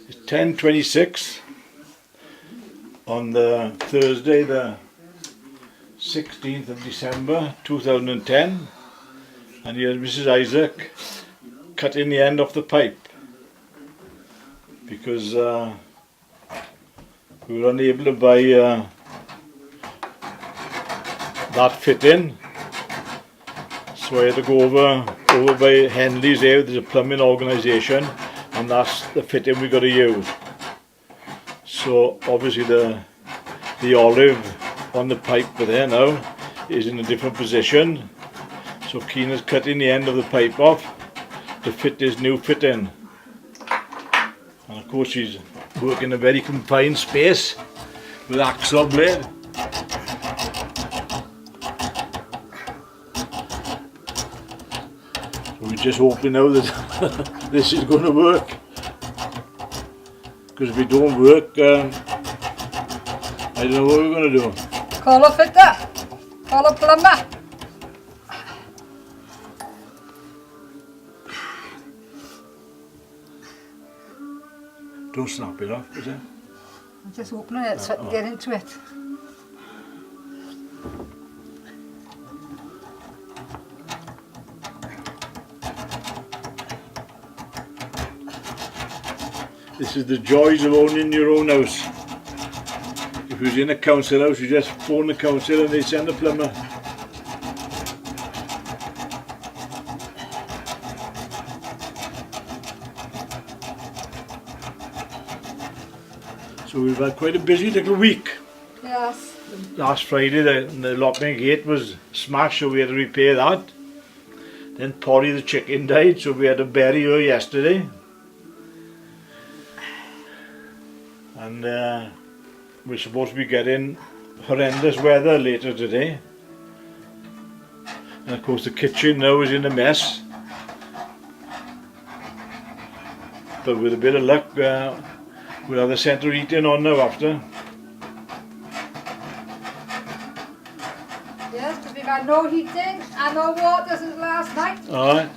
It's 10:26 on the Thursday, the 16th of December 2010, and here's Mrs. Isaac cutting the end off the pipe because we were unable to buy that fitting, so I had to go over by Henley's there. There's a plumbing organisation, and that's the fitting we got to use. So obviously the olive on the pipe there now is in a different position, so Kina's cutting the end of the pipe off to fit this new fitting, and of course she's working in a very confined space with hacksaw blade. So we're just hoping now that this is going to work, because if it don't work, I don't know what we're going to do. Call a fitter, call a plumber. Don't snap it off, is it? I'm just opening it so I can get into it. This is the joys of owning your own house. If you was in a council house, you just phone the council and they send a plumber. So we've had quite a busy little week. Yes. Last Friday the Plumming gate was smashed, so we had to repair that. Then Polly the chicken died, so we had to bury her yesterday. And we're supposed to be getting horrendous weather later today. And of course the kitchen now is in a mess. But with a bit of luck, we'll have the centre heating on now after. Yes, because we've had no heating and no water since last night. Alright.